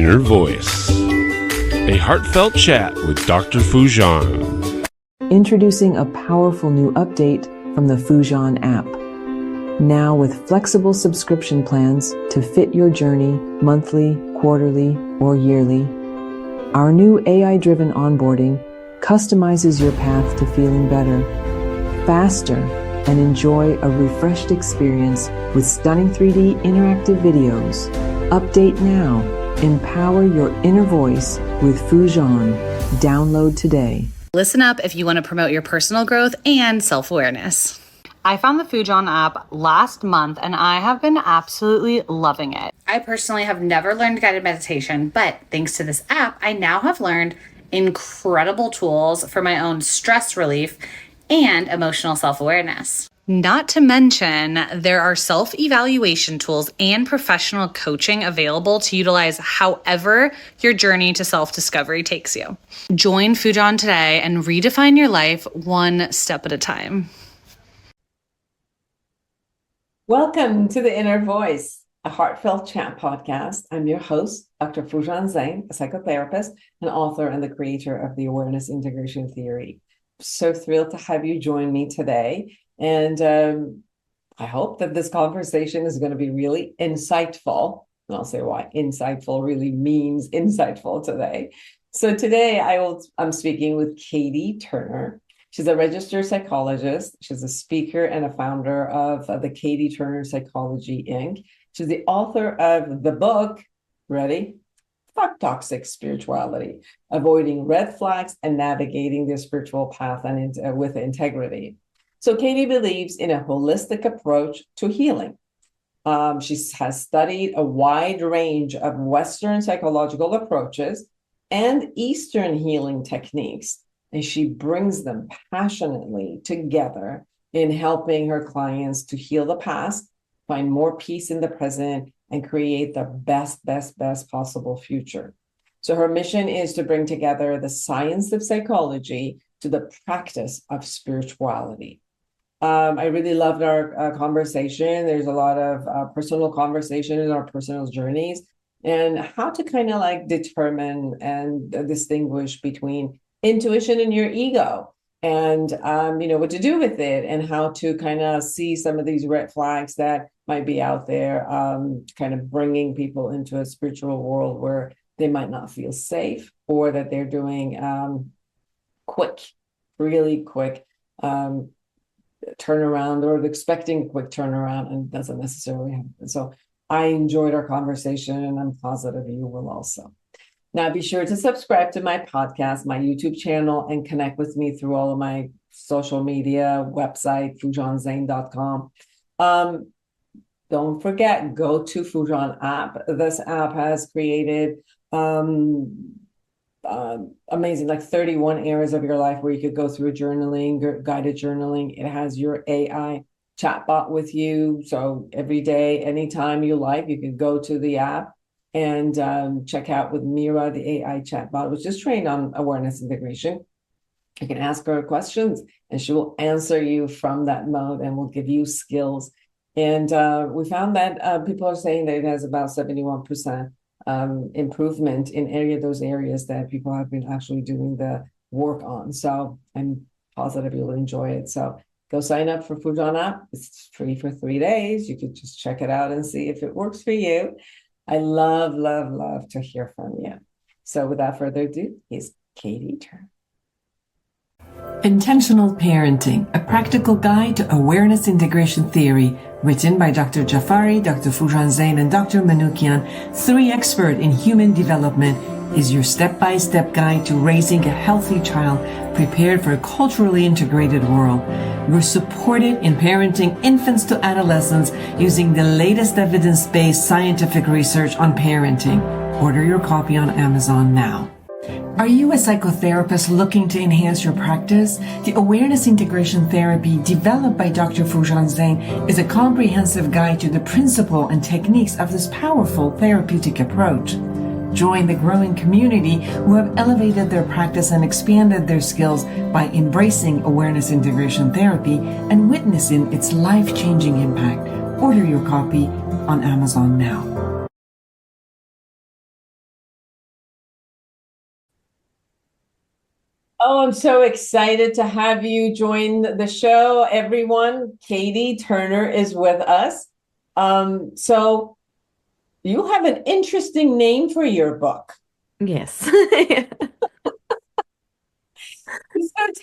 Inner Voice, a heartfelt chat with Dr. Foojan. Introducing a powerful new update from the Foojan app. Now with flexible subscription plans to fit your journey monthly, quarterly, or yearly. Our new AI-driven onboarding customizes your path to feeling better, faster, and enjoy a refreshed experience with stunning 3D interactive videos. Update now. Empower your inner voice with Foojan. Download today. Listen up if you want to promote your personal growth and self-awareness. I found the Foojan app last month and I have been absolutely loving it. I personally have never learned guided meditation, but thanks to this app, I now have learned incredible tools for my own stress relief and emotional self-awareness. Not to mention, there are self-evaluation tools and professional coaching available to utilize however your journey to self-discovery takes you. Join Foojan today and redefine your life one step at a time. Welcome to the Inner Voice, a heartfelt chat podcast. I'm your host, Dr. Foojan Zeine, a psychotherapist and author and the creator of the Awareness Integration Theory. So thrilled to have you join me today. And I hope that this conversation is going to be really insightful. And I'll say why insightful really means insightful today. So today I'm speaking with Katie Turner. She's a registered psychologist. She's a speaker and a founder of the Katie Turner Psychology, Inc. She's the author of the book, ready? Fuck Toxic Spirituality, Avoiding Red Flags and Navigating the Spiritual Path and with Integrity. So Katie believes in a holistic approach to healing. She has studied a wide range of Western psychological approaches and Eastern healing techniques, and she brings them passionately together in helping her clients to heal the past, find more peace in the present, and create the best possible future. So her mission is to bring together the science of psychology to the practice of spirituality. I really loved our conversation. There's a lot of personal conversation in our personal journeys and how to kind of like determine and distinguish between intuition and your ego and, what to do with it and how to kind of see some of these red flags that might be out there, kind of bringing people into a spiritual world where they might not feel safe or that they're doing really quick turnaround or expecting a quick turnaround and it doesn't necessarily happen. So I enjoyed our conversation and I'm positive you will also. Now be sure to subscribe to my podcast, my YouTube channel, and connect with me through all of my social media, website, foojanzeine.com. Don't forget, go to Foojan app. This app has created amazing, like 31 areas of your life where you could go through journaling, guided journaling. It has your AI chatbot with you. So every day, anytime you like, you can go to the app and check out with Mira, the AI chatbot, which is trained on awareness integration. You can ask her questions and she will answer you from that mode and will give you skills. And we found that people are saying that it has about 71% improvement in those areas that people have been actually doing the work on. So I'm positive you'll enjoy it. So go sign up for Foojan app. It's free for 3 days. You could just check it out and see if it works for you. I love to hear from you. So without further ado, here's Katie Turner. Intentional Parenting, a practical guide to awareness integration theory, written by Dr. Jafari, Dr. Foojan Zeine, and Dr. Manoukian, 3 experts in human development, is your step-by-step guide to raising a healthy child prepared for a culturally integrated world. We're supported in parenting infants to adolescents using the latest evidence-based scientific research on parenting. Order your copy on Amazon now. Are you a psychotherapist looking to enhance your practice? The Awareness Integration Therapy developed by Dr. Foojan Zeine is a comprehensive guide to the principle and techniques of this powerful therapeutic approach. Join the growing community who have elevated their practice and expanded their skills by embracing awareness integration therapy and witnessing its life-changing impact. Order your copy on Amazon now. Oh, I'm so excited to have you join the show, everyone. Katie Turner is with us. So you have an interesting name for your book. Yes. So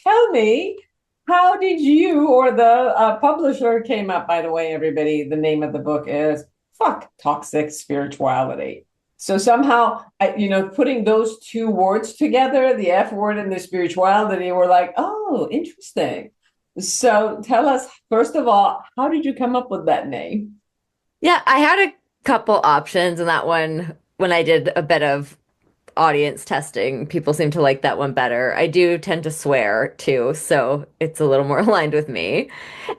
tell me, how did you or the publisher came up, by the way, everybody, the name of the book is Fuck Toxic Spirituality. So somehow, putting those two words together, the F word and the spirituality, we're like, oh, interesting. So tell us, first of all, how did you come up with that name? Yeah, I had a couple options, and that one, when I did a bit of audience testing, people seem to like that one better. I do tend to swear too, so it's a little more aligned with me.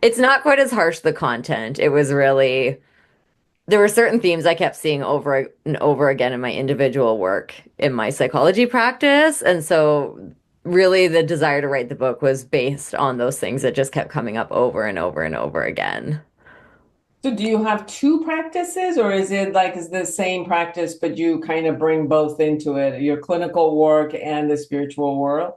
It's not quite as harsh, the content. It was really, there were certain themes I kept seeing over and over again in my individual work in my psychology practice. And so, really, the desire to write the book was based on those things that just kept coming up over and over and over again. So do you have two practices, or is it like it's the same practice, but you kind of bring both into it, your clinical work and the spiritual world?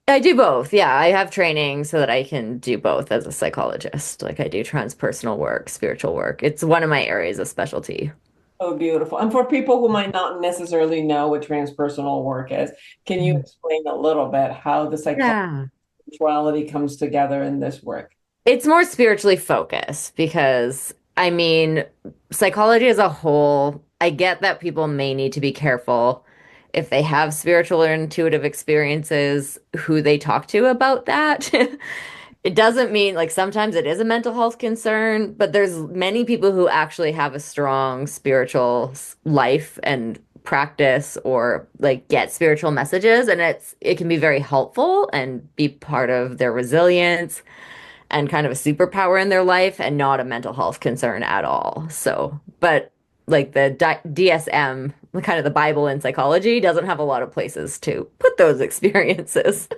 I do both. Yeah, I have training so that I can do both as a psychologist. Like I do transpersonal work, spiritual work. It's one of my areas of specialty. Oh, beautiful. And for people who might not necessarily know what transpersonal work is, can you Mhm. explain a little bit how the Yeah. spirituality comes together in this work? It's more spiritually focused because, I mean, psychology as a whole, I get that people may need to be careful if they have spiritual or intuitive experiences, who they talk to about that. It doesn't mean like sometimes it is a mental health concern, but there's many people who actually have a strong spiritual life and practice or like get spiritual messages, and it can be very helpful and be part of their resilience and kind of a superpower in their life and not a mental health concern at all. So, but like the DSM, kind of the Bible in psychology, doesn't have a lot of places to put those experiences.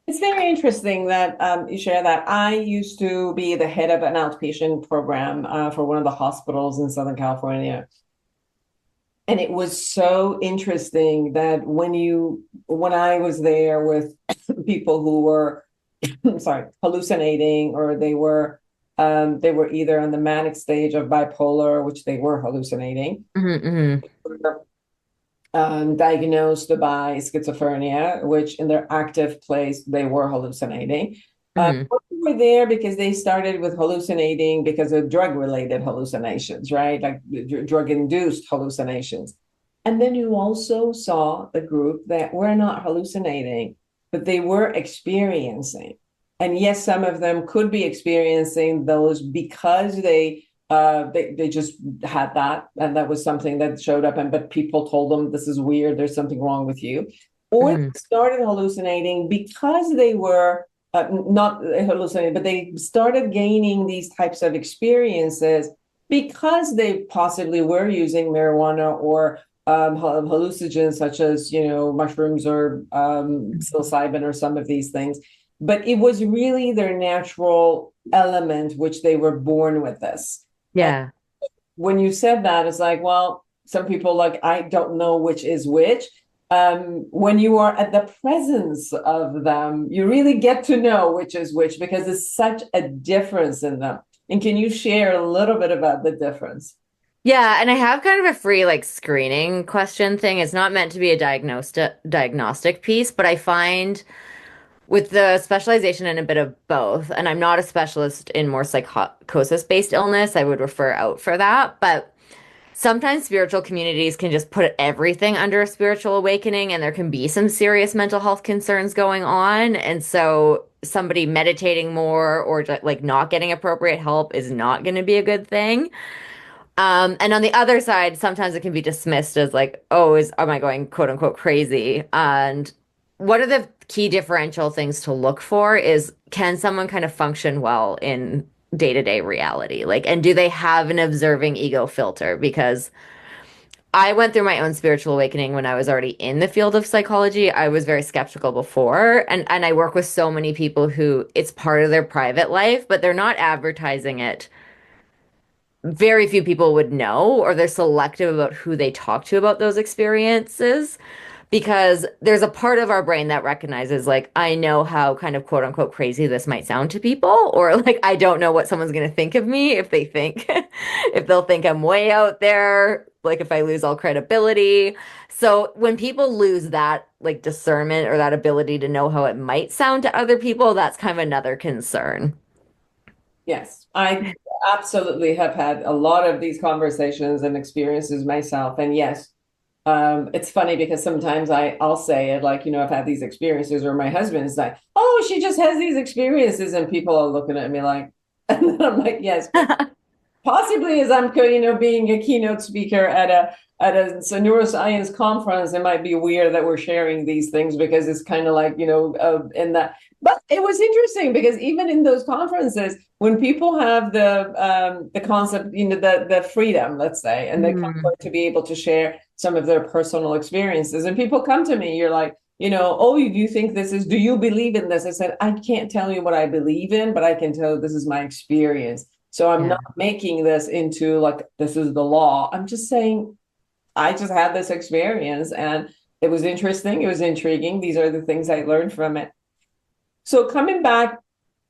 It's very interesting that you share that. I used to be the head of an outpatient program for one of the hospitals in Southern California. And it was so interesting that when I was there with people who were, sorry, hallucinating, or they were either on the manic stage of bipolar, which they were hallucinating, Hmm. diagnosed by schizophrenia, which in their active place, they were hallucinating. Hmm. We were there because they started with hallucinating because of drug-related hallucinations, right? Like drug-induced hallucinations. And then you also saw the group that were not hallucinating, but they were experiencing. And yes, some of them could be experiencing those because they just had that, and that was something that showed up, and but people told them this is weird, there's something wrong with you, or they Hmm. started hallucinating because they were not hallucinating, but they started gaining these types of experiences because they possibly were using marijuana or hallucinogens such as mushrooms or psilocybin or some of these things. But it was really their natural element, which they were born with this. And Yeah. when you said that, it's like, well, some people like, I don't know which is which. When you are at the presence of them, you really get to know which is which because there's such a difference in them. And can you share a little bit about the difference? Yeah, and I have kind of a free like screening question thing. It's not meant to be a diagnostic piece, but I find with the specialization in a bit of both, and I'm not a specialist in more psychosis-based illness, I would refer out for that, but sometimes spiritual communities can just put everything under a spiritual awakening, and there can be some serious mental health concerns going on. And so somebody meditating more or like not getting appropriate help is not going to be a good thing. And on the other side, sometimes it can be dismissed as like, oh, am I going quote unquote crazy? And what are the key differential things to look for is can someone kind of function well in day-to-day reality? Like, and do they have an observing ego filter? Because I went through my own spiritual awakening when I was already in the field of psychology. I was very skeptical before, and I work with so many people who it's part of their private life, but they're not advertising it. Very few people would know, or they're selective about who they talk to about those experiences. because there's a part of our brain that recognizes like I know how kind of quote unquote crazy this might sound to people, or like I don't know what someone's going to think of me if they think if they'll think I'm way out there, like if I lose all credibility. So when people lose that like discernment or that ability to know how it might sound to other people, that's kind of another concern. Yes, I absolutely have had a lot of these conversations and experiences myself. And yes, it's funny because sometimes I'll say it like, I've had these experiences, or my husband is like, oh, she just has these experiences, and people are looking at me like, and then I'm like, yes, possibly as I'm, being a keynote speaker at a neuroscience conference, it might be weird that we're sharing these things because it's kind of like, in that. But it was interesting because even in those conferences, when people have the concept, the freedom, let's say, and the comfort to be able to share some of their personal experiences, and people come to me, you're like, oh, do you think do you believe in this? I said, I can't tell you what I believe in, but I can tell you this is my experience. So I'm not making this into like, this is the law. I'm just saying, I just had this experience and it was interesting. It was intriguing. These are the things I learned from it. So coming back,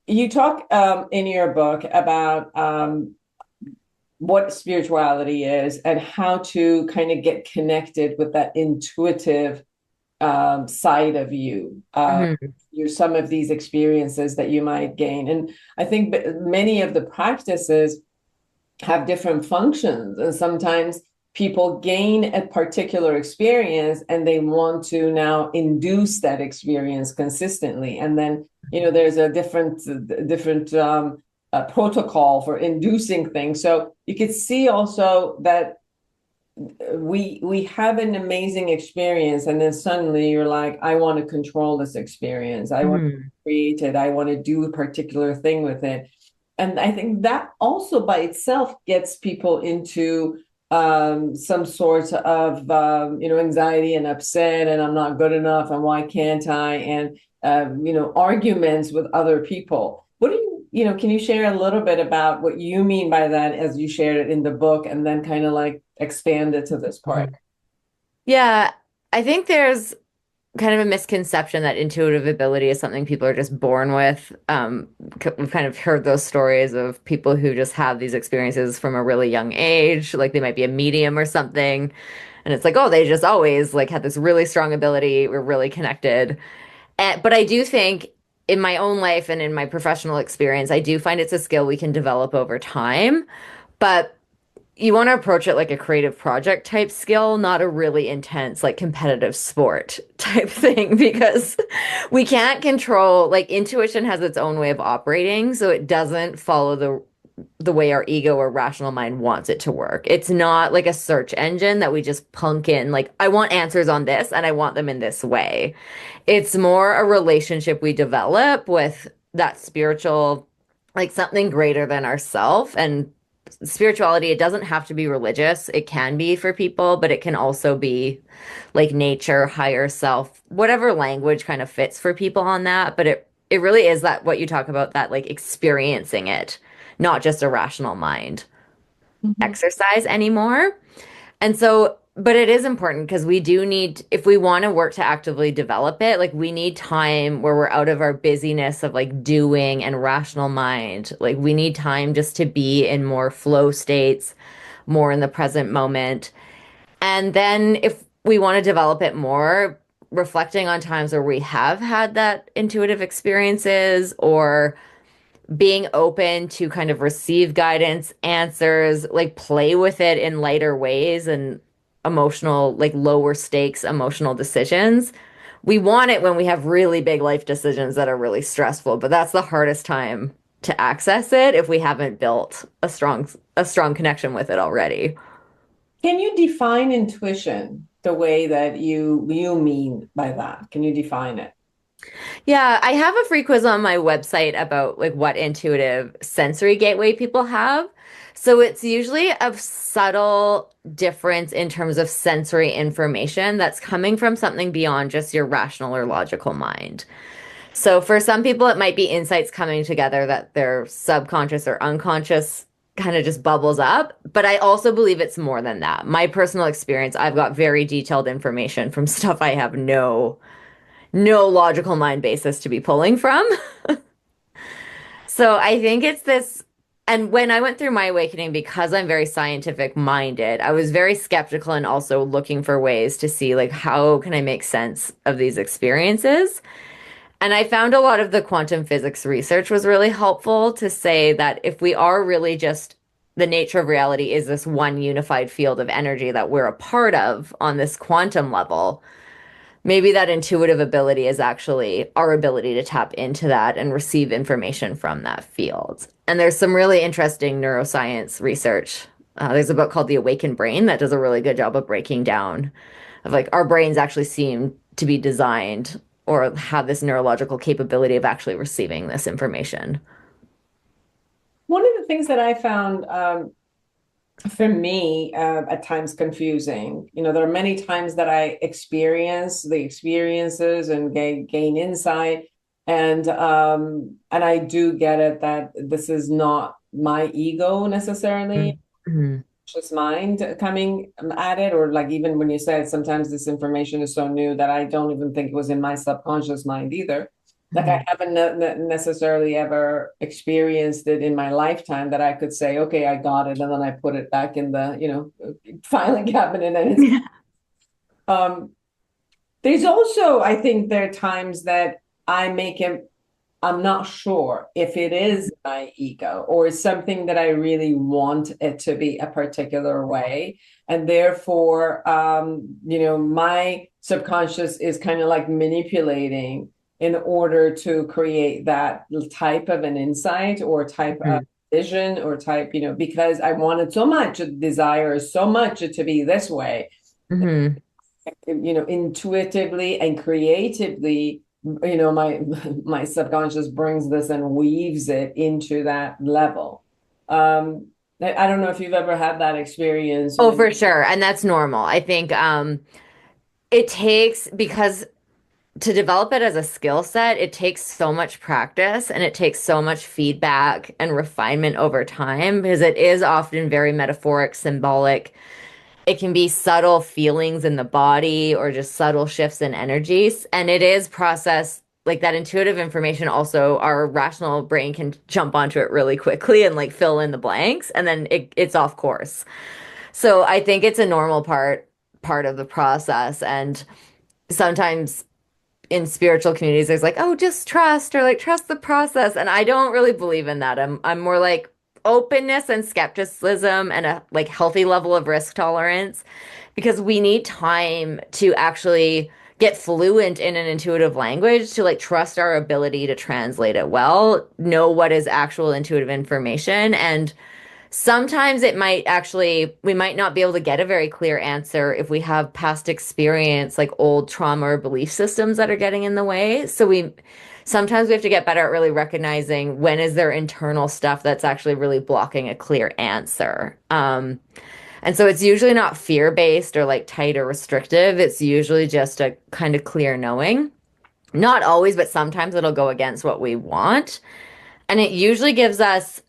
you talk in your book about what spirituality is and how to kind of get connected with that intuitive side of you, some of these experiences that you might gain. And I think many of the practices have different functions, and sometimes people gain a particular experience and they want to now induce that experience consistently. And then, there's a different protocol for inducing things. So you could see also that we have an amazing experience, and then suddenly you're like, I want to control this experience. I want to create it. I want to do a particular thing with it. And I think that also by itself gets people into some sort of anxiety and upset, and I'm not good enough, and why can't I, and arguments with other people. What do can you share a little bit about what you mean by that as you shared it in the book, and then kind of like expand it to this part? Yeah, I think there's kind of a misconception that intuitive ability is something people are just born with. We've kind of heard those stories of people who just have these experiences from a really young age, like they might be a medium or something. And it's like, oh, they just always like had this really strong ability. We're really connected. But I do think in my own life and in my professional experience, I do find it's a skill we can develop over time. But you want to approach it like a creative project type skill, not a really intense, like competitive sport type thing, because we can't control, like intuition has its own way of operating. So it doesn't follow the way our ego or rational mind wants it to work. It's not like a search engine that we just plunk in, like, I want answers on this and I want them in this way. It's more a relationship we develop with that spiritual, like something greater than ourself. And spirituality, it doesn't have to be religious. It can be for people, but it can also be like nature, higher self, whatever language kind of fits for people on that. But it really is that what you talk about, that like experiencing it, not just a rational mind exercise anymore. And so, but it is important because we do need, if we want to work to actively develop it, like we need time where we're out of our busyness of like doing and rational mind. Like we need time just to be in more flow states, more in the present moment. And then if we want to develop it more, reflecting on times where we have had that intuitive experiences, or being open to kind of receive guidance, answers, like play with it in lighter ways and emotional, like lower stakes emotional decisions. We want it when we have really big life decisions that are really stressful, but that's the hardest time to access it if we haven't built a strong connection with it already. Can you define intuition the way that you mean by that? Can you define it? Yeah, I have a free quiz on my website about like what intuitive sensory gateway people have. So it's usually a subtle difference in terms of sensory information that's coming from something beyond just your rational or logical mind. So for some people, it might be insights coming together that their subconscious or unconscious kind of just bubbles up. But I also believe it's more than that. My personal experience, I've got very detailed information from stuff I have no logical mind basis to be pulling from. So I think it's this, and when I went through my awakening, because I'm very scientific minded, I was very skeptical and also looking for ways to see like how can I make sense of these experiences. And I found a lot of the quantum physics research was really helpful to say that if we are really just the nature of reality is this one unified field of energy that we're a part of on this quantum level, maybe that intuitive ability is actually our ability to tap into that and receive information from that field. And there's some really interesting neuroscience research. There's a book called The Awakened Brain that does a really good job of breaking down of like our brains actually seem to be designed or have this neurological capability of actually receiving this information. One of the things that I found for me at times confusing, there are many times that I experience the experiences and gain insight, and I do get it that this is not my ego necessarily, Mm-hmm. just mind coming at it, or like even when you said sometimes this information is so new that I don't even think it was in my subconscious mind either. Like I haven't necessarily ever experienced it in my lifetime that I could say, okay, I got it, and then I put it back in the, filing cabinet, and it's there's also, I think there are times that I'm not sure if it is my ego or it's something that I really want it to be a particular way. And therefore, my subconscious is kind of like manipulating in order to create that type of an insight or type of vision or type, because I wanted so much, desire so much to be this way, intuitively and creatively, my subconscious brings this and weaves it into that level. I don't know if you've ever had that experience. Oh, for sure. And that's normal. I think it takes, because to develop it as a skill set, it takes so much practice and it takes so much feedback and refinement over time because it is often very metaphoric, symbolic. It can be subtle feelings in the body or just subtle shifts in energies. And it is processed like that intuitive information. Also, our rational brain can jump onto it really quickly and like fill in the blanks, and then it's off course. So I think it's a normal part of the process. And sometimes in spiritual communities, there's like, oh, just trust or like trust the process. And I don't really believe in that. I'm more like openness and skepticism and a like healthy level of risk tolerance because we need time to actually get fluent in an intuitive language to like trust our ability to translate it well, know what is actual intuitive information. And sometimes it might actually, we might not be able to get a very clear answer if we have past experience, like old trauma or belief systems that are getting in the way. So sometimes we have to get better at really recognizing when is there internal stuff that's actually really blocking a clear answer. And so it's usually not fear-based or like tight or restrictive. It's usually just a kind of clear knowing. Not always, but sometimes it'll go against what we want. And it usually gives us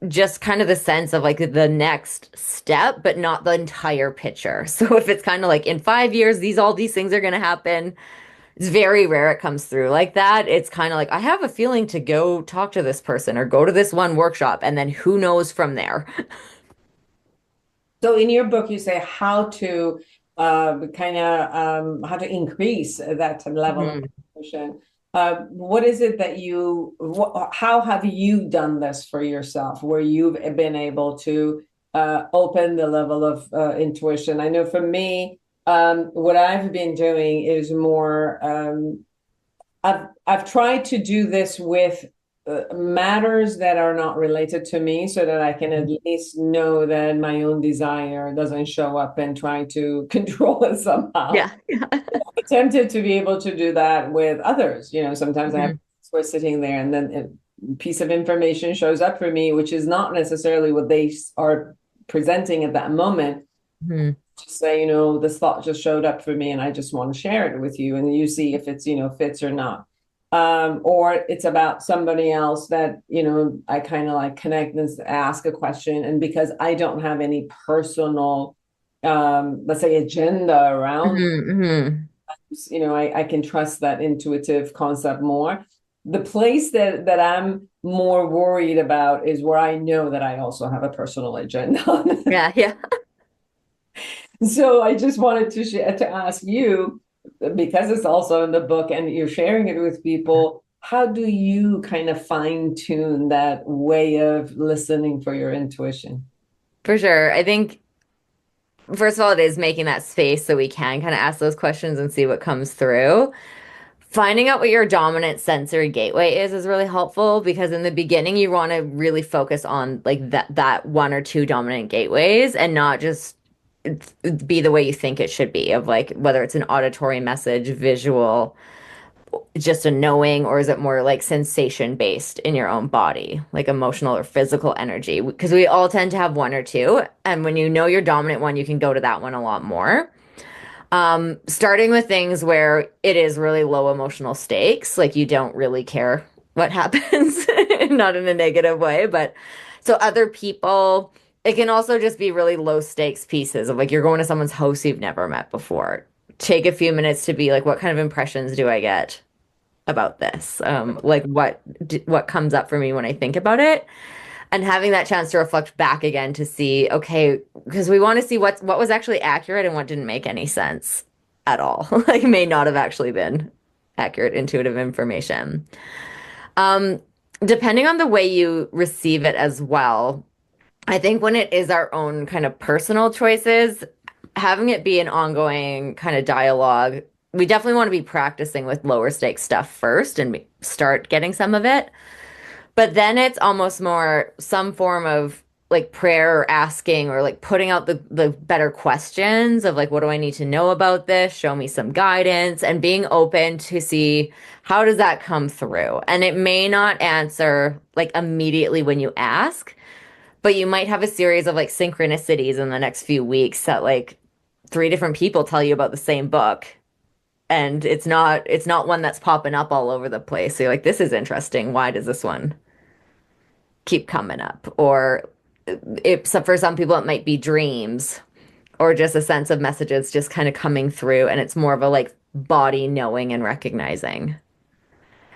just kind of the sense of like the next step, but not the entire picture. So if it's kind of like in 5 years, all these things are going to happen, it's very rare it comes through like that. It's kind of like, I have a feeling to go talk to this person or go to this one workshop, and then who knows from there. So in your book, you say how to how to increase that level of emotion. What is it that how have you done this for yourself, where you've been able to open the level of intuition? I know for me, what I've been doing is more, I've tried to do this with matters that are not related to me so that I can at least know that my own desire doesn't show up and try to control it somehow. Yeah. I'm tempted to be able to do that with others. Sometimes we're sitting there and then a piece of information shows up for me, which is not necessarily what they are presenting at that moment. Just say, this thought just showed up for me and I just want to share it with you. And you see if it's, fits or not. or it's about somebody else that, I kind of like connect and ask a question. And because I don't have any personal, let's say, agenda around, I can trust that intuitive concept more. The place that I'm more worried about is where I know that I also have a personal agenda. Yeah, yeah. So I just wanted to ask you, because it's also in the book and you're sharing it with people, how do you kind of fine tune that way of listening for your intuition? For sure. I think, first of all, it is making that space so we can kind of ask those questions and see what comes through. Finding out what your dominant sensory gateway is really helpful, because in the beginning you want to really focus on like that one or two dominant gateways and not just be the way you think it should be, of like whether it's an auditory message, visual, just a knowing, or is it more like sensation based in your own body, like emotional or physical energy? Because we all tend to have one or two, and when you know your dominant one, you can go to that one a lot more. Starting with things where it is really low emotional stakes, like you don't really care what happens, not in a negative way, but so other people, it can also just be really low stakes pieces of like you're going to someone's house you've never met before. Take a few minutes to be like, what kind of impressions do I get about this? Like what comes up for me when I think about it? And having that chance to reflect back again to see, okay, because we want to see what was actually accurate and what didn't make any sense at all. Like may not have actually been accurate, intuitive information. Um, Depending on the way you receive it as well, I think when it is our own kind of personal choices, having it be an ongoing kind of dialogue, we definitely want to be practicing with lower stakes stuff first and start getting some of it. But then it's almost more some form of like prayer or asking, or like putting out the better questions of like, what do I need to know about this? Show me some guidance, and being open to see how does that come through. And it may not answer like immediately when you ask, but you might have a series of like synchronicities in the next few weeks that like three different people tell you about the same book. And it's not one that's popping up all over the place. So you're like, this is interesting. Why does this one keep coming up? Or if so for some people it might be dreams, or just a sense of messages just kind of coming through, and it's more of a like body knowing and recognizing.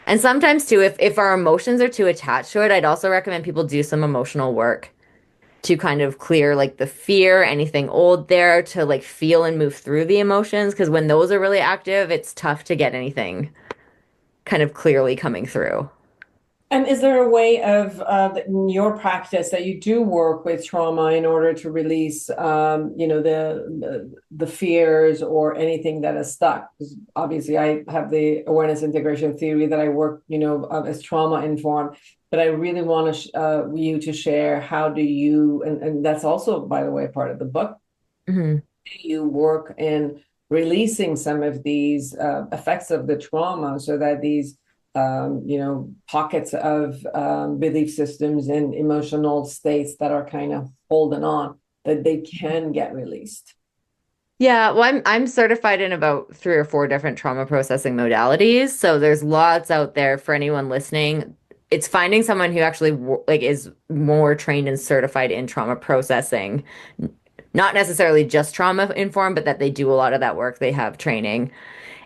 And sometimes too, if our emotions are too attached to it, I'd also recommend people do some emotional work to kind of clear like the fear, anything old there, to like feel and move through the emotions, because when those are really active, it's tough to get anything kind of clearly coming through. And is there a way of in your practice that you do work with trauma in order to release, the fears or anything that is stuck? Because obviously, I have the awareness integration theory that I work, as trauma informed. But I really want you to share how do you, and that's also, by the way, part of the book. Mm-hmm. Do you work in releasing some of these effects of the trauma so that these pockets of belief systems and emotional states that are kind of holding on, that they can get released? Yeah, well, I'm certified in about three or four different trauma processing modalities. So there's lots out there for anyone listening. It's finding someone who actually like is more trained and certified in trauma processing, not necessarily just trauma informed, but that they do a lot of that work. They have training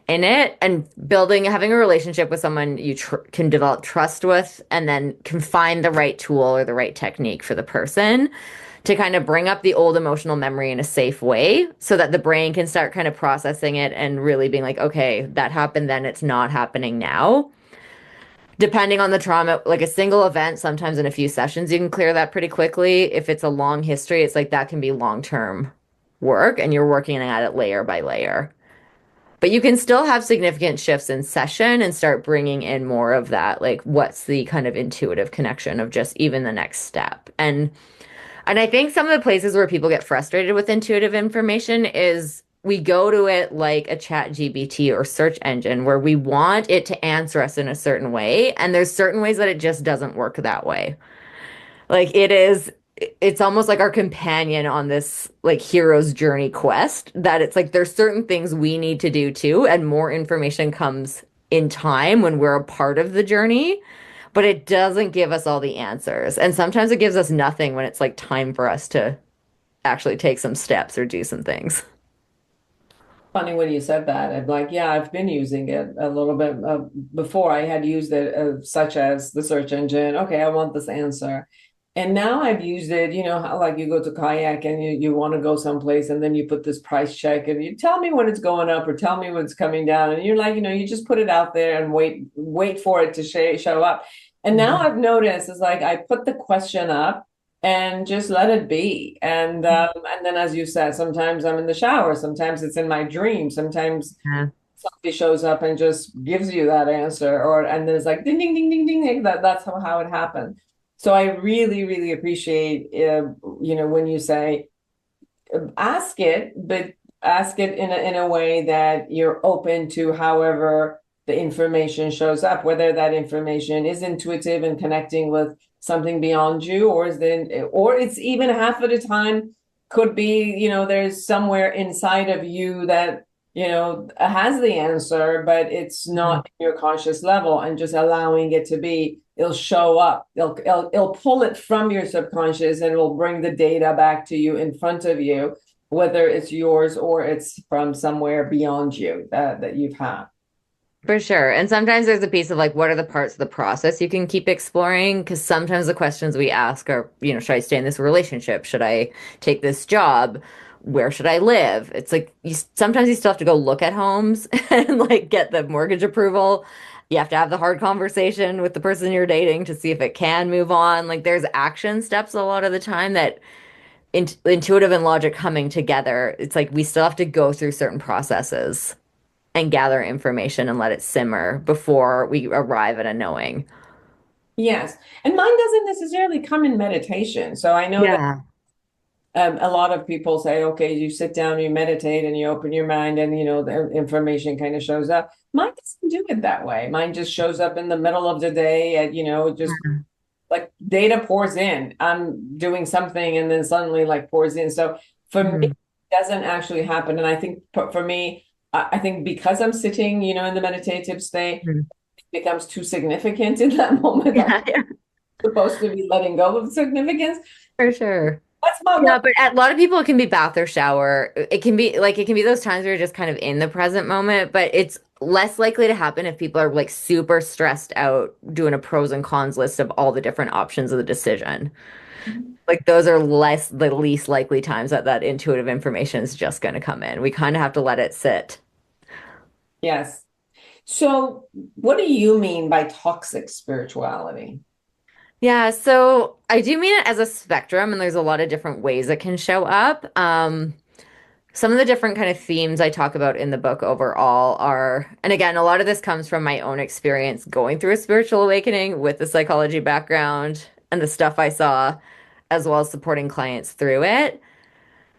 in it, and having a relationship with someone you can develop trust with, and then can find the right tool or the right technique for the person to kind of bring up the old emotional memory in a safe way, so that the brain can start kind of processing it and really being like, okay, that happened then, it's not happening now. Depending on the trauma, like a single event, sometimes in a few sessions, you can clear that pretty quickly. If it's a long history, it's like that can be long-term work, and you're working at it layer by layer. But you can still have significant shifts in session and start bringing in more of that, like what's the kind of intuitive connection of just even the next step. And I think some of the places where people get frustrated with intuitive information is we go to it like a chat GPT or search engine where we want it to answer us in a certain way. And there's certain ways that it just doesn't work that way. Like it's almost like our companion on this like hero's journey quest, that it's like there's certain things we need to do too, and more information comes in time when we're a part of the journey, but it doesn't give us all the answers. And sometimes it gives us nothing when it's like time for us to actually take some steps or do some things. Funny when you said that. I'm like, yeah, I've been using it a little bit before. I had used it such as the search engine. Okay, I want this answer. And now I've used it, you know, how like you go to kayak and you want to go someplace and then you put this price check and you tell me when it's going up or tell me when it's coming down. And you're like, you know, you just put it out there and wait for it to show up. And now I've noticed it's like I put the question up and just let it be. And then, as you said, sometimes I'm in the shower, sometimes it's in my dream, sometimes Yeah. somebody shows up and just gives you that answer, or and there's like ding ding ding ding ding. That's how it happened. So I really really appreciate you know when you say ask it, but ask it in a way that you're open to however the information shows up, whether that information is intuitive and connecting with something beyond you, or it's even half of the time could be, you know, there's somewhere inside of you that, you know, has the answer, but it's not in your conscious level, and just allowing it to be, it'll show up. It'll pull it from your subconscious and it'll bring the data back to you in front of you, whether it's yours or it's from somewhere beyond you that you've had. For sure. And sometimes there's a piece of like, what are the parts of the process you can keep exploring? Because sometimes the questions we ask are, you know, should I stay in this relationship? Should I take this job? Where should I live? It's like sometimes you still have to go look at homes and like get the mortgage approval. You have to have the hard conversation with the person you're dating to see if it can move on. Like there's action steps a lot of the time that intuitive and logic coming together. It's like we still have to go through certain processes and gather information and let it simmer before we arrive at a knowing. Yes. And mine doesn't necessarily come in meditation. So I know that Yeah. a lot of people say, okay, you sit down, you meditate, and you open your mind, and you know the information kind of shows up. Mine doesn't do it that way. Mine just shows up in the middle of the day, and you know, just like data pours in. I'm doing something, and then suddenly like pours in. So for me, Mhm. it doesn't actually happen. And I think for me, I think because I'm sitting, you know, in the meditative state, Mhm. it becomes too significant in that moment. I'm Yeah, yeah, supposed to be letting go of significance. for sure. That's my Yeah, one. but a lot of people it can be bath or shower. It can be like it can be those times where you're just kind of in the present moment, but it's less likely to happen if people are like super stressed out doing a pros and cons list of all the different options of the decision. Like those are less the least likely times that that intuitive information is just going to come in. We kind of have to let it sit. Yes. So, what do you mean by toxic spirituality? Yeah, so I do mean it as a spectrum, and there's a lot of different ways it can show up. Some of the different kind of themes I talk about in the book overall are, and again, a lot of this comes from my own experience going through a spiritual awakening with the psychology background and the stuff I saw, as well as supporting clients through it.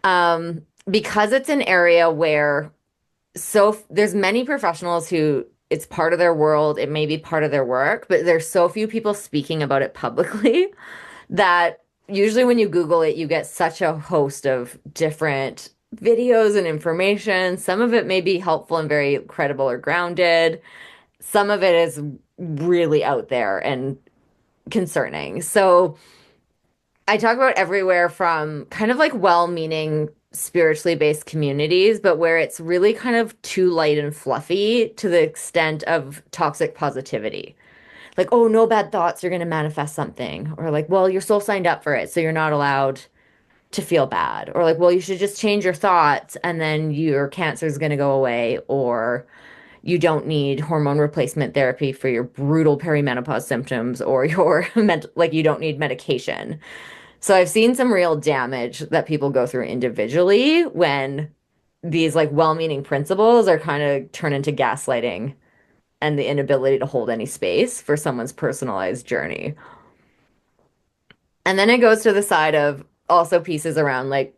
Because it's an area where there's many professionals who it's part of their world, it may be part of their work, but there's so few people speaking about it publicly that usually when you Google it, you get such a host of different videos and information. Some of it may be helpful and very credible or grounded. Some of it is really out there and concerning. So I talk about everywhere from kind of like well-meaning spiritually based communities, but where it's really kind of too light and fluffy to the extent of toxic positivity. Like, oh, no bad thoughts, you're going to manifest something. Or like, well, your soul signed up for it, so you're not allowed to feel bad. Or like, well, you should just change your thoughts and then your cancer is going to go away. Or you don't need hormone replacement therapy for your brutal perimenopause symptoms or your mental, like you don't need medication. So I've seen some real damage that people go through individually when these like well-meaning principles are kind of turn into gaslighting and the inability to hold any space for someone's personalized journey. And then it goes to the side of also pieces around like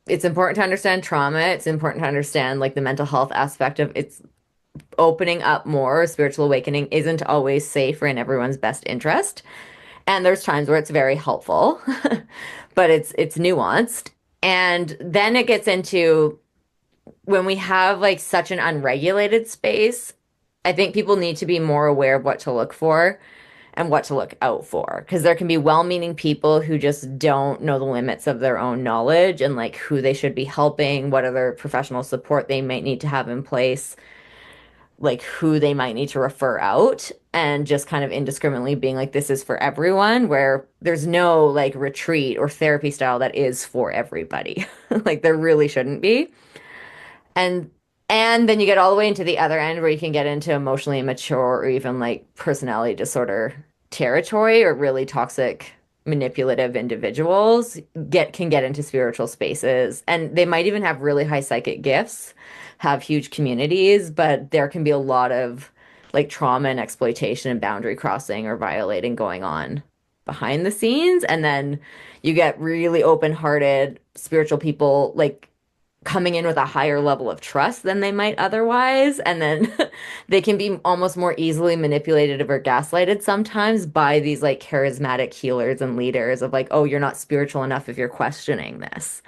it's important to understand trauma. It's important to understand like the mental health aspect of it's opening up more. Spiritual awakening isn't always safe or in everyone's best interest. And there's times where it's very helpful, but it's nuanced. And then it gets into when we have like such an unregulated space, I think people need to be more aware of what to look for and what to look out for, because there can be well-meaning people who just don't know the limits of their own knowledge and like who they should be helping, what other professional support they might need to have in place, like who they might need to refer out, and just kind of indiscriminately being like, this is for everyone, where there's no like retreat or therapy style that is for everybody. Like there really shouldn't be. And and then you get all the way into the other end where you can get into emotionally immature or even like personality disorder territory, or really toxic manipulative individuals can get into spiritual spaces, and they might even have really high psychic gifts, have huge communities, but there can be a lot of like trauma and exploitation and boundary crossing or violating going on behind the scenes. And then you get really open-hearted spiritual people like coming in with a higher level of trust than they might otherwise. And then they can be almost more easily manipulated or gaslighted sometimes by these like charismatic healers and leaders of like, oh, you're not spiritual enough if you're questioning this.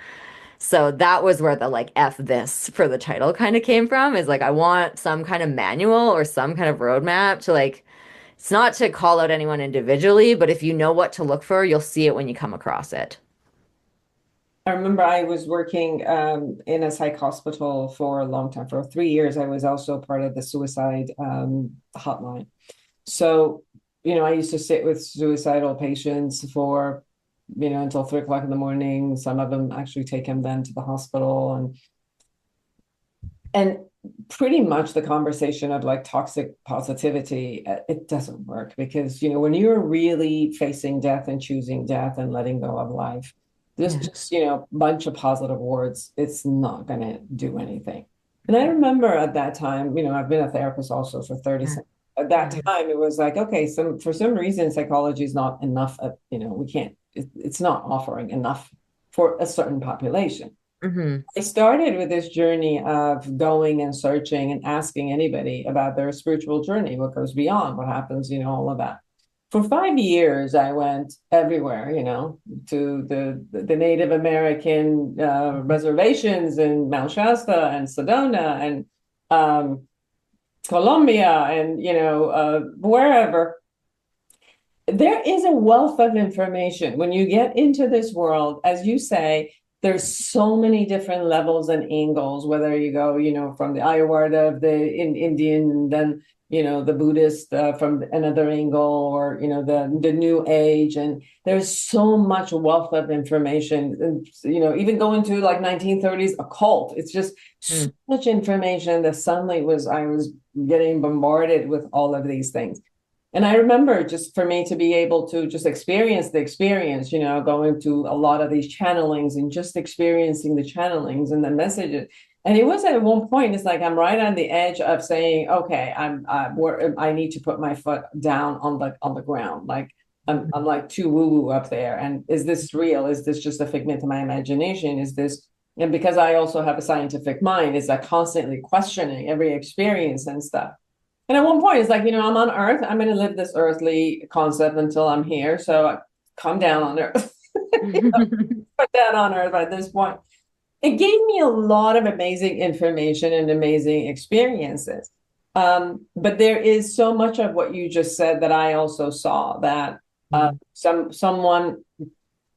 So that was where the like F this for the title kind of came from, is like, I want some kind of manual or some kind of roadmap to like, it's not to call out anyone individually, but if you know what to look for, you'll see it when you come across it. I remember I was working in a psych hospital for a long time. For 3 years, I was also part of the suicide hotline. So, I used to sit with suicidal patients for, until 3 o'clock in the morning. Some of them actually take them then to the hospital. And pretty much the conversation of like toxic positivity, it doesn't work, because, when you're really facing death and choosing death and letting go of life, there's just, bunch of positive words. It's not going to do anything. And I remember at that time, I've been a therapist also for 30 years. At that time, it was like, okay, for some reason, psychology is not enough. We can't, it's not offering enough for a certain population. I started with this journey of going and searching and asking anybody about their spiritual journey, what goes beyond, what happens, all of that. For 5 years, I went everywhere, to the Native American reservations in Mount Shasta and Sedona and Colombia and, wherever. There is a wealth of information. When you get into this world, as you say, there's so many different levels and angles, whether you go, from the Ayurveda of the Indian, then the Buddhist from another angle, or, the New Age. And there's so much wealth of information, and, even going to like 1930s occult. It's just so much information that suddenly I was getting bombarded with all of these things. And I remember just for me to be able to just experience the experience, going to a lot of these channelings and just experiencing the channelings and the messages. And it was at one point, it's like I'm right on the edge of saying, okay, I need to put my foot down on the ground. Like I'm like too woo-woo up there. And is this real? Is this just a figment of my imagination? Is this, and because I also have a scientific mind, is that constantly questioning every experience and stuff. And at one point, it's like, I'm on Earth. I'm going to live this earthly concept until I'm here. So I come down on Earth. Put down on Earth at this point. It gave me a lot of amazing information and amazing experiences. But there is so much of what you just said that I also saw, that someone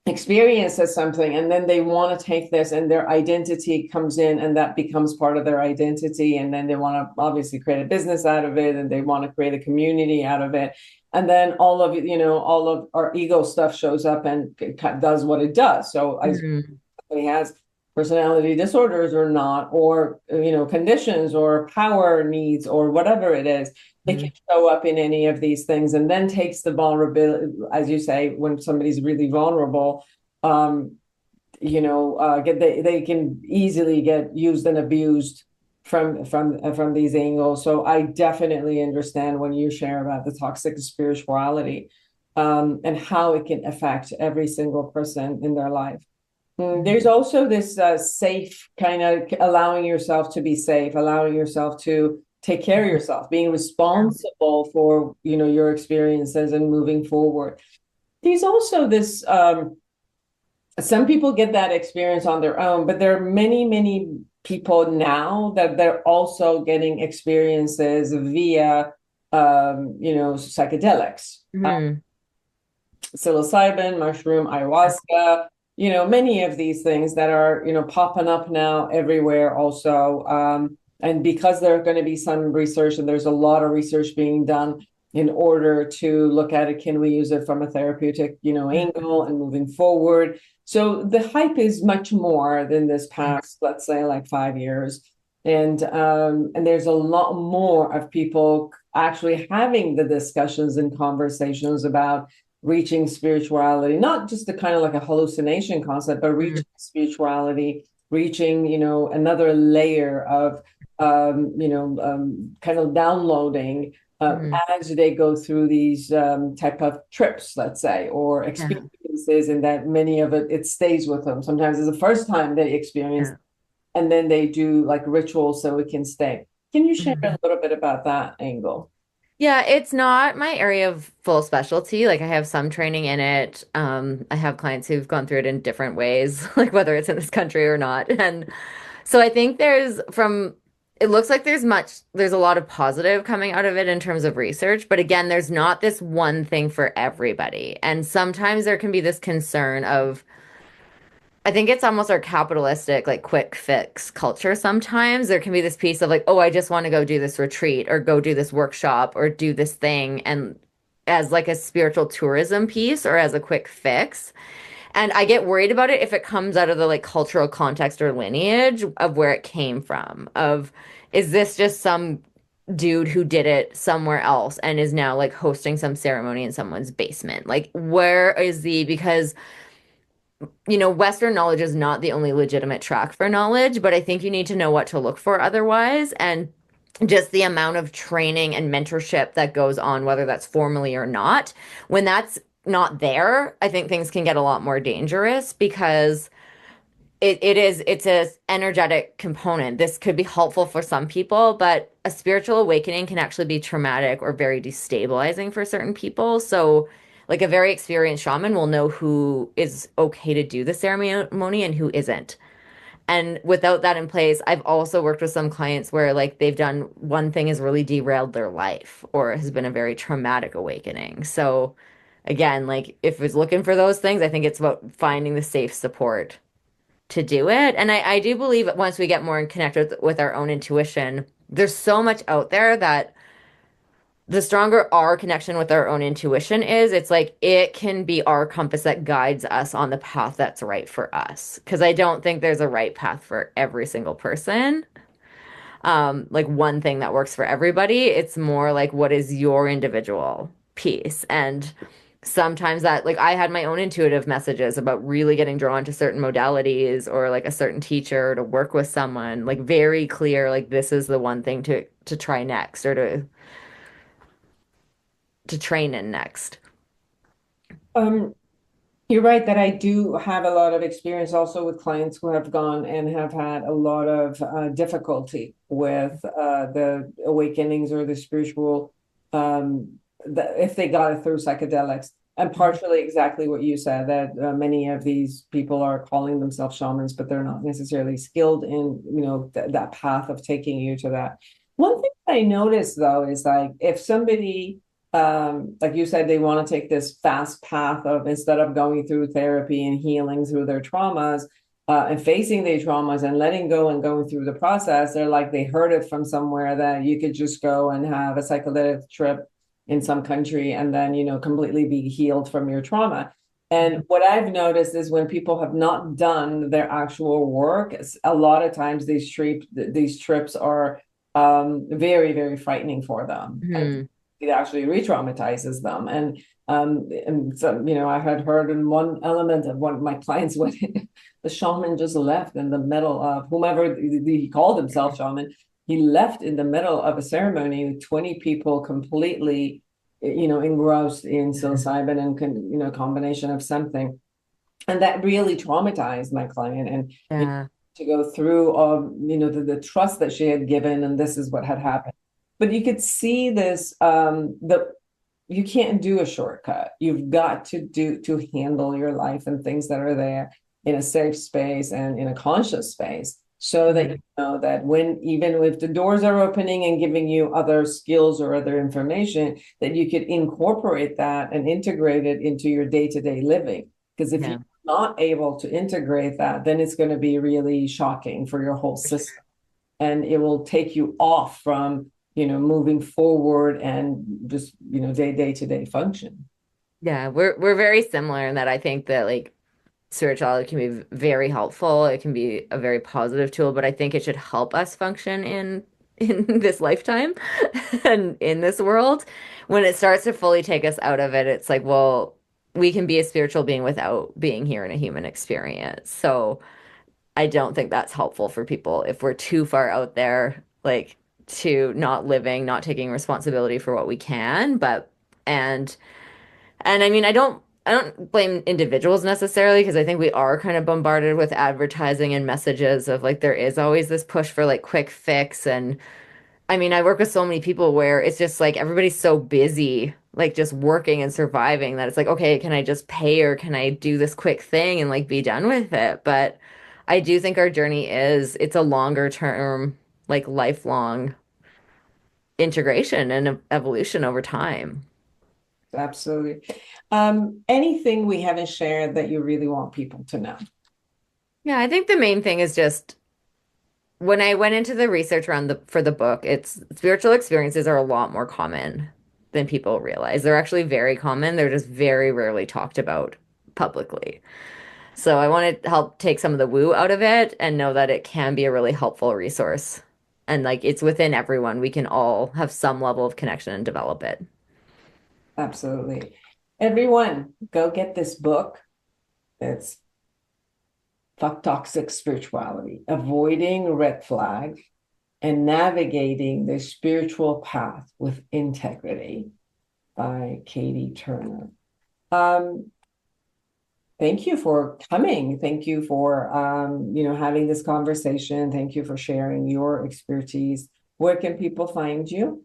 experiences something and then they want to take this and their identity comes in and that becomes part of their identity. And then they want to obviously create a business out of it, and they want to create a community out of it. And then all of our ego stuff shows up and does what it does. So as somebody has personality disorders or not, or, conditions or power needs or whatever it is, they can show up in any of these things, and then takes the vulnerability, as you say, when somebody's really vulnerable, they can easily get used and abused from these angles. So I definitely understand when you share about the toxic spirituality, and how it can affect every single person in their life. There's also this safe kind of allowing yourself to be safe, allowing yourself to take care of yourself, being responsible for, your experiences and moving forward. There's also this, some people get that experience on their own, but there are many, many people now that they're also getting experiences via, psychedelics, Mhm. psilocybin, mushroom, ayahuasca, many of these things that are, popping up now everywhere also. And because there are going to be some research, and there's a lot of research being done in order to look at it, can we use it from a therapeutic, angle and moving forward? So the hype is much more than this past, let's say, like 5 years. And there's a lot more of people actually having the discussions and conversations about reaching spirituality, not just a kind of like a hallucination concept, but reaching spirituality, reaching, another layer of, kind of downloading as they go through these type of trips, let's say, or experiences, and that many of it stays with them. Sometimes it's the first time they experience, and then they do like rituals so it can stay. Can you share a little bit about that angle? Yeah, it's not my area of full specialty. Like I have some training in it. I have clients who've gone through it in different ways, like whether it's in this country or not. And so I think it looks like there's a lot of positive coming out of it in terms of research. But again, there's not this one thing for everybody. And sometimes there can be this concern of, I think it's almost our capitalistic, like quick fix culture. Sometimes there can be this piece of like, oh, I just want to go do this retreat or go do this workshop or do this thing. And as like a spiritual tourism piece or as a quick fix. And I get worried about it if it comes out of the like cultural context or lineage of where it came from. Of, is this just some dude who did it somewhere else and is now like hosting some ceremony in someone's basement? Like, where is because Western knowledge is not the only legitimate track for knowledge, but I think you need to know what to look for otherwise. And just the amount of training and mentorship that goes on, whether that's formally or not, when that's not there, I think things can get a lot more dangerous because it's a energetic component. This could be helpful for some people, but a spiritual awakening can actually be traumatic or very destabilizing for certain people. So like a very experienced shaman will know who is okay to do the ceremony and who isn't. And without that in place, I've also worked with some clients where like they've done one thing has really derailed their life or has been a very traumatic awakening. So again, like if it's looking for those things, I think it's about finding the safe support to do it. And I do believe that once we get more connected with our own intuition, there's so much out there that the stronger our connection with our own intuition is, it's like it can be our compass that guides us on the path that's right for us. Because I don't think there's a right path for every single person. Like one thing that works for everybody. It's more like what is your individual piece. And sometimes that, like, I had my own intuitive messages about really getting drawn to certain modalities or like a certain teacher to work with someone, like very clear, like this is the one thing to try next or to train in next. Um, You're right that I do have a lot of experience also with clients who have gone and have had a lot of difficulty with the awakenings or the spiritual, if they got it through psychedelics. And partially exactly what you said, that many of these people are calling themselves shamans, but they're not necessarily skilled in, that path of taking you to that. One thing I noticed though is like if somebody like you said, they want to take this fast path of instead of going through therapy and healing through their traumas and facing their traumas and letting go and going through the process, they're like they heard it from somewhere that you could just go and have a psychedelic trip in some country and then, completely be healed from your trauma. And what I've noticed is when people have not done their actual work, a lot of times these trips are very, very frightening for them. Mhm. It actually re-traumatizes them. And so, I had heard in one element of one of my clients when the shaman just left in the middle of whomever he called himself shaman, he left in the middle of a ceremony with 20 people completely, engrossed in psilocybin and, combination of something. And that really traumatized my client. And Yeah. to go through, the trust that she had given, and this is what had happened. But you could see this, you can't do a shortcut. You've got to handle your life and things that are there in a safe space and in a conscious space. so that you know that when, even if the doors are opening and giving you other skills or other information, that you could incorporate that and integrate it into your day-to-day living. Because if you're not able to integrate that, then it's going to be really shocking for your whole system. And it will take you off from, moving forward and just, day-to-day function. Yeah, we're very similar in that I think that like spirituality can be very helpful. It can be a very positive tool, but I think it should help us function in this lifetime and in this world. When it starts to fully take us out of it, it's like, well, we can be a spiritual being without being here in a human experience. So I don't think that's helpful for people if we're too far out there, like to not living, not taking responsibility for what we can. And I mean, I don't blame individuals necessarily because I think we are kind of bombarded with advertising and messages of like there is always this push for like quick fix. And I mean, I work with so many people where it's just like everybody's so busy, like just working and surviving that it's like, okay, can I just pay or can I do this quick thing and like be done with it? But I do think our journey it's a longer term, like lifelong integration and evolution over time. Absolutely. Anything we haven't shared that you really want people to know? Yeah, I think the main thing is just when I went into the research for the book, it's spiritual experiences are a lot more common than people realize. They're actually very common. They're just very rarely talked about publicly. So I want to help take some of the woo out of it and know that it can be a really helpful resource. And like it's within everyone. We can all have some level of connection and develop it. Absolutely. Everyone, go get this book. It's Fuck Toxic Spirituality, Avoiding Red Flag and Navigating the Spiritual Path with Integrity by Katie Turner. Thank you for coming. Thank you for, having this conversation. Thank you for sharing your expertise. Where can people find you?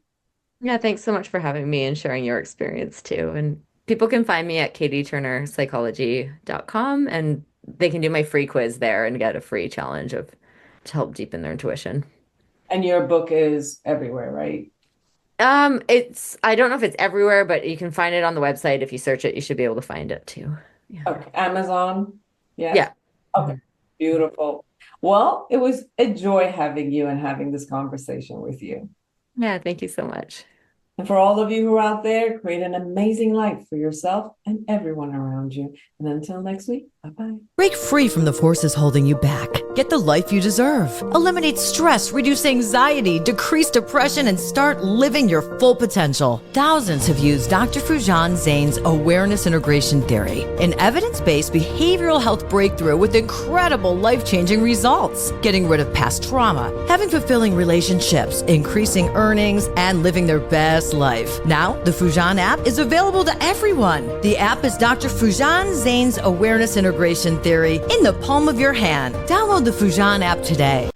Yeah, thanks so much for having me and sharing your experience too. And people can find me at katieturnerpsychology.com and they can do my free quiz there and get a free challenge to help deepen their intuition. And your book is everywhere, right? I don't know if it's everywhere, but you can find it on the website. If you search it, you should be able to find it too. Yeah. Okay. Amazon? Yes? Yeah. Okay. Beautiful. Well, it was a joy having you and having this conversation with you. Yeah, thank you so much. And for all of you who are out there, create an amazing life for yourself and everyone around you. And until next week, bye-bye. Break free from the forces holding you back. Get the life you deserve. Eliminate stress, reduce anxiety, decrease depression, and start living your full potential. Thousands have used Dr. Foojan Zeine's awareness integration theory, an evidence-based behavioral health breakthrough with incredible life-changing results. Getting rid of past trauma, having fulfilling relationships, increasing earnings, and living their best life. Now, the Foojan app is available to everyone. The app is Dr. Foojan Zeine's awareness integration theory in the palm of your hand. Download the Foojan app today.